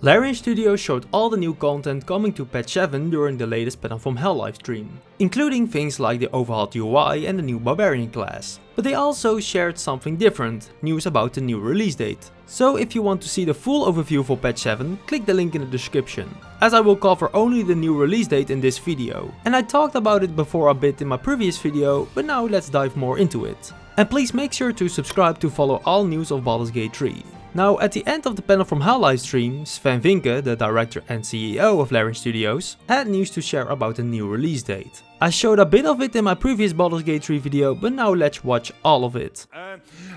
Larian Studios showed all the new content coming to patch 7 during the latest Battle from Hell livestream, including things like the overhauled UI and the new Barbarian class. But they also shared something different, news about the new release date. So if you want to see the full overview for patch 7, click the link in the description, as I will cover only the new release date in this video. And I talked about it before a bit in my previous video, but now let's dive more into it. And please make sure to subscribe to follow all news of Baldur's Gate 3. Now, at the end of the Battle from Hell livestream, Sven Vinke, the director and CEO of Larian Studios, had news to share about the new release date. I showed a bit of it in my previous Baldur's Gate 3 video, but now let's watch all of it.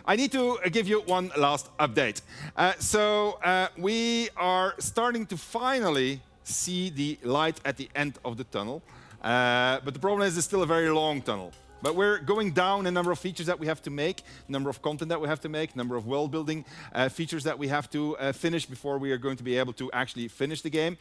I need to give you one last update. We are starting to finally see the light at the end of the tunnel, but the problem is it's still a very long tunnel. But we're going down a number of features that we have to make, number of content that we have to make, number of world building features that we have to finish before we are going to be able to actually finish the game.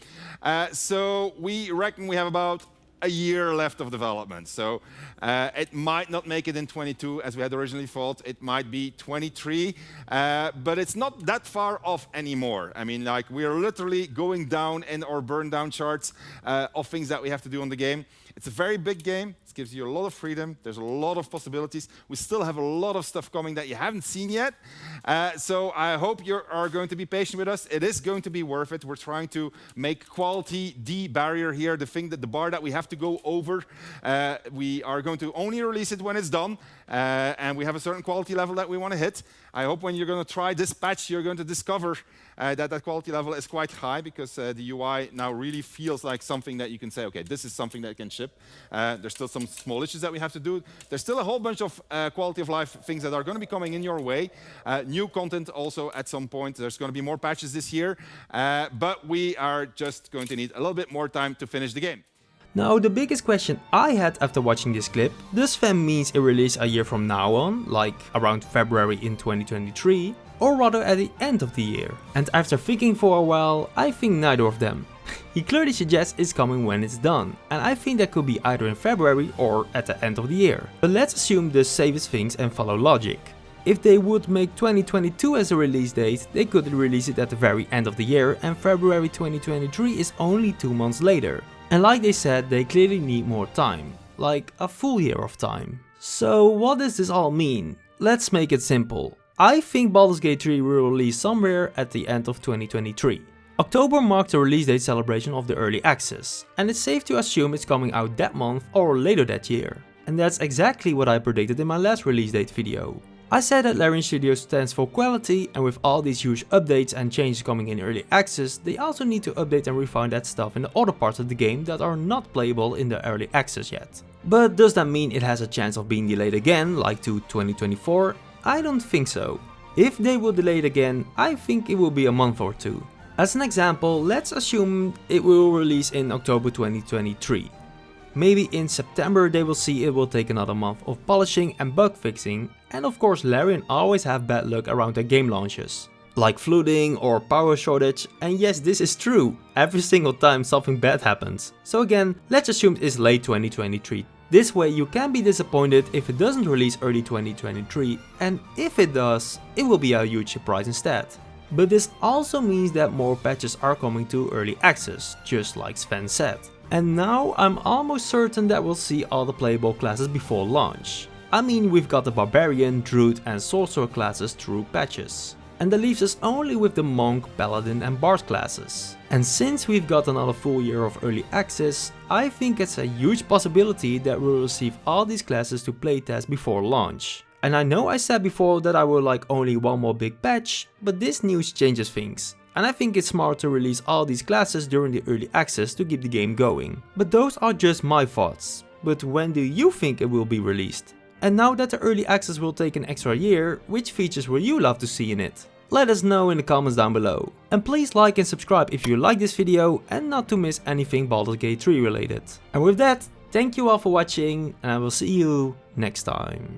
So we reckon we have about a year left of development. So it might not make it in 22 as we had originally thought. It might be 23, but it's not that far off anymore. I mean, like, we are literally going down in our burn down charts of things that we have to do on the game. It's a very big game. It gives you a lot of freedom. There's a lot of possibilities. We still have a lot of stuff coming that you haven't seen yet. So I hope you are going to be patient with us. It is going to be worth it. We're trying to make quality the barrier here, the bar that we have to go over. We are going to only release it when it's done, and we have a certain quality level that we want to hit. I hope when you're going to try this patch, you're going to discover that quality level is quite high, because the UI now really feels like something that you can say, okay, this is something that can ship. There's still some small issues that we have to do. There's still a whole bunch of quality of life things that are going to be coming in your way. New content also at some point. There's going to be more patches this year, but we are just going to need a little bit more time to finish the game. Now, the biggest question I had after watching this clip, does Sven means a release a year from now on, like around February in 2023, or rather at the end of the year? And after thinking for a while, I think neither of them. He clearly suggests it's coming when it's done, and I think that could be either in February or at the end of the year. But let's assume the safest things and follow logic. If they would make 2022 as a release date, they could release it at the very end of the year, and February 2023 is only 2 months later. And like they said, they clearly need more time, like a full year of time. So what does this all mean? Let's make it simple. I think Baldur's Gate 3 will release somewhere at the end of 2023. October marked the release date celebration of the early access, and it's safe to assume it's coming out that month or later that year. And that's exactly what I predicted in my last release date video. I said that Larian Studios stands for quality, and with all these huge updates and changes coming in early access, they also need to update and refine that stuff in the other parts of the game that are not playable in the early access yet. But does that mean it has a chance of being delayed again, like to 2024? I don't think so. If they will delay it again, I think it will be a month or two. As an example, let's assume it will release in October 2023. Maybe in September they will see it will take another month of polishing and bug fixing, and of course Larian always have bad luck around their game launches, like flooding or power shortage, and yes, this is true, every single time something bad happens. So again, let's assume it is late 2023. This way you can be disappointed if it doesn't release early 2023, and if it does, it will be a huge surprise instead. But this also means that more patches are coming to early access, just like Sven said. And now I'm almost certain that we'll see all the playable classes before launch. I mean, we've got the Barbarian, Druid and Sorcerer classes through patches. And that leaves us only with the Monk, Paladin and Bard classes. And since we've got another full year of early access, I think it's a huge possibility that we'll receive all these classes to playtest before launch. And I know I said before that I would like only one more big patch, but this news changes things. And I think it's smart to release all these classes during the early access to keep the game going. But those are just my thoughts. But when do you think it will be released? And now that the early access will take an extra year, which features will you love to see in it? Let us know in the comments down below. And please like and subscribe if you like this video and not to miss anything Baldur's Gate 3 related. And with that, thank you all for watching, and I will see you next time.